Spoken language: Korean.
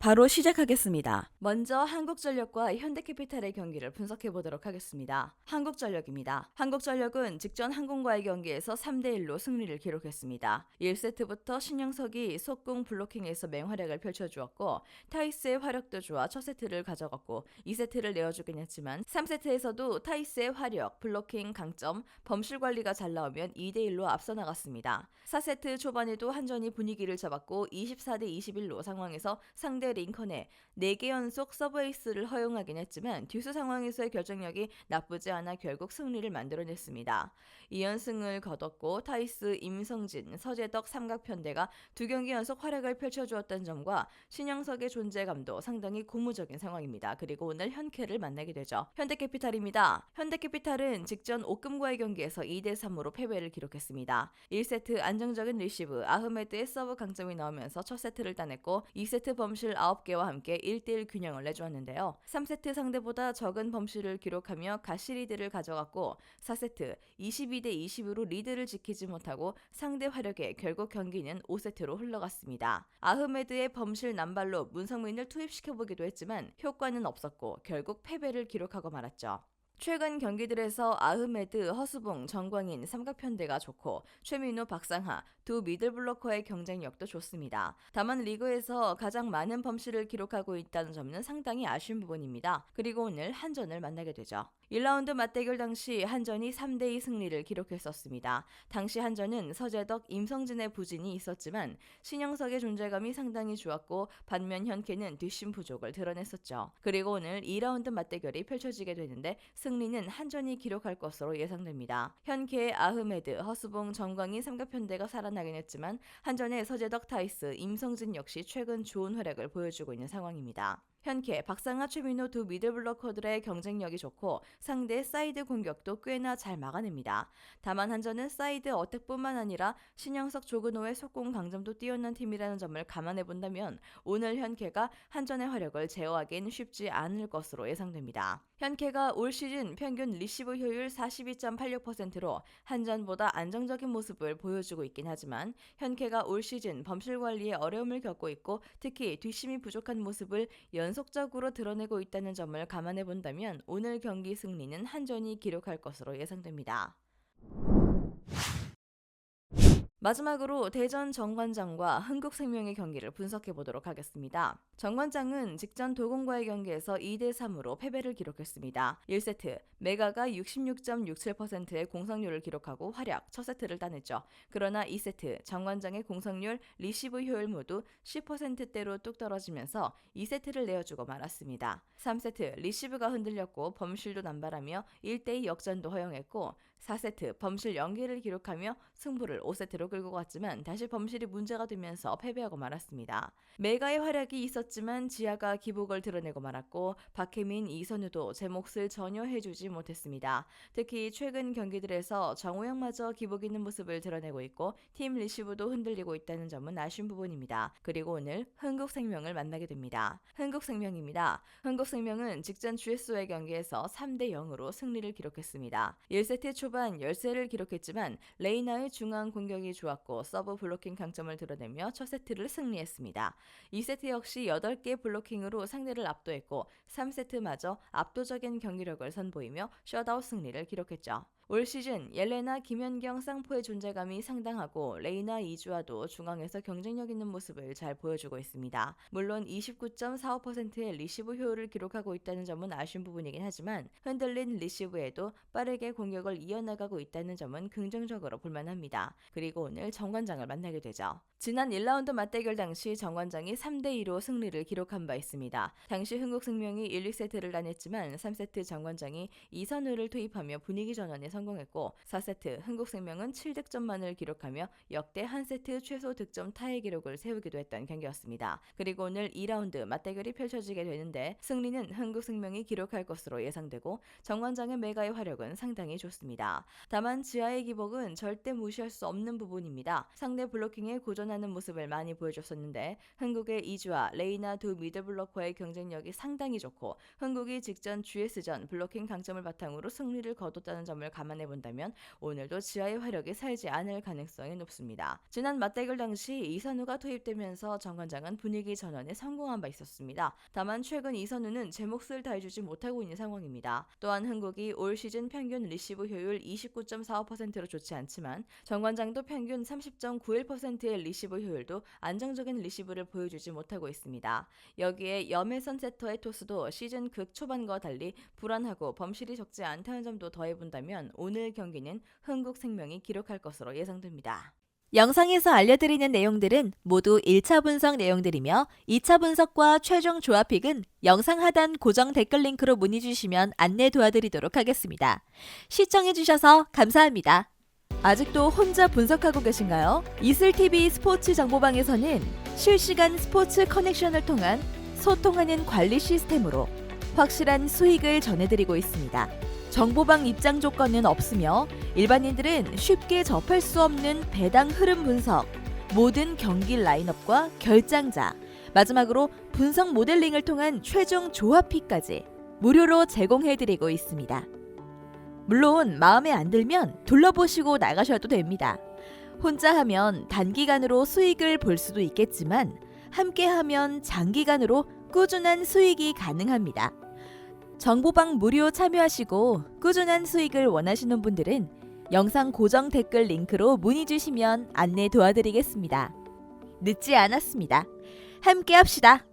바로 시작하겠습니다. 먼저 한국전력과 현대캐피탈의 경기를 분석해 보도록 하겠습니다. 한국전력입니다. 한국전력은 직전 항공과의 경기에서 3대1로 승리를 기록했습니다. 1세트부터 신영석이 속공 블로킹에서 맹활약을 펼쳐주었고 타이스의 화력도 좋아 첫 세트를 가져갔고 2세트를 내어주긴 했지만 3세트에서도 타이스의 화력, 블로킹 강점, 범실 관리가 잘 나오면 2대1로 앞서 나갔습니다. 4세트 초반에도 한전이 분위기를 잡았고 24대21로 상황에서 상대 링컨에 4개 연속 서브에이스를 허용하긴 했지만 듀스 상황에서의 결정력이 나쁘지 않아 결국 승리를 만들어냈습니다. 2연승을 거뒀고 타이스, 임성진, 서재덕 삼각편대가 2경기 연속 활약을 펼쳐주었던 점과 신영석의 존재감도 상당히 고무적인 상황입니다. 그리고 오늘 현캐를 만나게 되죠. 현대캐피탈입니다. 현대캐피탈은 직전 옥금과의 경기에서 2대3으로 패배를 기록했습니다. 1세트 안정적인 리시브, 아흐메드의 서브 강점이 나오면서 첫 세트를 따냈고 2세트 범실 9개와 함께 1대1 균형을 내주었는데요. 3세트 상대보다 적은 범실을 기록하며 가시 리드를 가져갔고 4세트 22대20으로 리드를 지키지 못하고 상대 화력에 결국 경기는 5세트로 흘러갔습니다. 아흐메드의 범실 남발로 문성민을 투입시켜보기도 했지만 효과는 없었고 결국 패배를 기록하고 말았죠. 최근 경기들에서 아흐메드, 허수봉, 정광인 삼각편대가 좋고 최민우, 박상하 두 미들블로커의 경쟁력도 좋습니다. 다만 리그에서 가장 많은 범실을 기록하고 있다는 점은 상당히 아쉬운 부분입니다. 그리고 오늘 한전을 만나게 되죠. 1라운드 맞대결 당시 한전이 3대2 승리를 기록했었습니다. 당시 한전은 서재덕, 임성진의 부진이 있었지만 신영석의 존재감이 상당히 좋았고 반면 현캐는 뒷심 부족을 드러냈었죠. 그리고 오늘 2라운드 맞대결이 펼쳐지게 되는데 승리는 한전이 기록할 것으로 예상됩니다. 현캐의 아흐메드, 허수봉, 정광인 삼각편대가 살아나긴 했지만 한전의 서재덕, 타이스, 임성진 역시 최근 좋은 활약을 보여주고 있는 상황입니다. 현캐, 박상하, 최민호 두 미들블로커들의 경쟁력이 좋고 상대 사이드 공격도 꽤나 잘 막아냅니다. 다만 한전은 사이드 어택뿐만 아니라 신영석, 조근호의 속공 강점도 뛰어난 팀이라는 점을 감안해 본다면 오늘 현캐가 한전의 화력을 제어하기는 쉽지 않을 것으로 예상됩니다. 현캐가 올 시즌 평균 리시브 효율 42.86%로 한전보다 안정적인 모습을 보여주고 있긴 하지만 현캐가 올 시즌 범실 관리에 어려움을 겪고 있고 특히 뒷심이 부족한 모습을 연속적으로 드러내고 있다는 점을 감안해 본다면 오늘 경기 승리는 한전이 기록할 것으로 예상됩니다. 마지막으로 대전 정관장과 흥국생명의 경기를 분석해 보도록 하겠습니다. 정관장은 직전 도공과의 경기에서 2대3으로 패배를 기록했습니다. 1세트 메가가 66.67%의 공성률을 기록하고 활약 첫 세트를 따냈죠. 그러나 2세트 정관장의 공성률, 리시브 효율 모두 10%대로 뚝 떨어지면서 2세트를 내어주고 말았습니다. 3세트 리시브가 흔들렸고 범실도 남발하며 1대2 역전도 허용했고 4세트 범실 연계를 기록하며 승부를 5세트로 끌고 갔지만 다시 범실이 문제가 되면서 패배하고 말았습니다. 메가의 활약이 있었지만 지아가 기복을 드러내고 말았고 박혜민, 이선우도 제 몫을 전혀 해주지 못했습니다. 특히 최근 경기들에서 정우영마저 기복 있는 모습을 드러내고 있고 팀 리시브도 흔들리고 있다는 점은 아쉬운 부분입니다. 그리고 오늘 흥국생명을 만나게 됩니다. 흥국생명입니다. 흥국생명은 직전 GS와의 경기에서 3대0으로 승리를 기록했습니다. 1세트 초반 열세를 기록했지만 레이나의 중앙 공격이 좋았고 서브 블로킹 강점을 드러내며 첫 세트를 승리했습니다. 2세트 역시 8개 블로킹으로 상대를 압도했고 3세트마저 압도적인 경기력을 선보이며 셧아웃 승리를 기록했죠. 올 시즌 옐레나, 김연경, 쌍포의 존재감이 상당하고 레이나, 이주아도 중앙에서 경쟁력 있는 모습을 잘 보여주고 있습니다. 물론 29.45%의 리시브 효율을 기록하고 있다는 점은 아쉬운 부분이긴 하지만 흔들린 리시브에도 빠르게 공격을 이어나가고 있다는 점은 긍정적으로 볼만합니다. 그리고 오늘 정관장을 만나게 되죠. 지난 1라운드 맞대결 당시 정관장이 3대2로 승리를 기록한 바 있습니다. 당시 흥국생명이 1, 2세트를 따냈지만 3세트 정관장이 이선우를 투입하며 분위기 전환에 성공했고 4세트 흥국생명은 7득점만을 기록하며 역대 한 세트 최소 득점 타의 기록을 세우기도 했던 경기였습니다. 그리고 오늘 2라운드 맞대결이 펼쳐지게 되는데 승리는 흥국생명이 기록할 것으로 예상되고 정관장의 메가의 화력은 상당히 좋습니다. 다만 지하의 기복은 절대 무시할 수 없는 부분입니다. 상대 블로킹에 고전하는 모습을 많이 보여줬었는데 흥국의 이주아, 레이나 두 미들블로커의 경쟁력이 상당히 좋고 흥국이 직전 GS전 블로킹 강점을 바탕으로 승리를 거뒀다는 점을 감안해 감안해본다면 오늘도 지하의 화력이 살지 않을 가능성이 높습니다. 지난 맞대결 당시 이선우가 투입되면서 정관장은 분위기 전환에 성공한 바 있었습니다. 다만 최근 이선우는 제 몫을 다해주지 못하고 있는 상황입니다. 또한 흥국이 올 시즌 평균 리시브 효율 29.45%로 좋지 않지만 정관장도 평균 30.91%의 리시브 효율도 안정적인 리시브를 보여주지 못하고 있습니다. 여기에 염혜선 세터의 토스도 시즌 극 초반과 달리 불안하고 범실이 적지 않다는 점도 더해본다면 오늘 경기는 흥국생명이 기록할 것으로 예상됩니다. 영상에서 알려드리는 내용들은 모두 1차 분석 내용들이며 2차 분석과 최종 조합픽은 영상 하단 고정 댓글 링크로 문의 주시면 안내 도와드리도록 하겠습니다. 시청해주셔서 감사합니다. 아직도 혼자 분석하고 계신가요? 이슬TV 스포츠 정보방에서는 실시간 스포츠 커넥션을 통한 소통하는 관리 시스템으로 확실한 수익을 전해드리고 있습니다. 정보방 입장 조건은 없으며 일반인들은 쉽게 접할 수 없는 배당 흐름 분석, 모든 경기 라인업과 결장자, 마지막으로 분석 모델링을 통한 최종 조합픽까지 무료로 제공해드리고 있습니다. 물론 마음에 안 들면 둘러보시고 나가셔도 됩니다. 혼자 하면 단기간으로 수익을 볼 수도 있겠지만 함께 하면 장기간으로 꾸준한 수익이 가능합니다. 정보방 무료 참여하시고 꾸준한 수익을 원하시는 분들은 영상 고정 댓글 링크로 문의 주시면 안내 도와드리겠습니다. 늦지 않았습니다. 함께 합시다.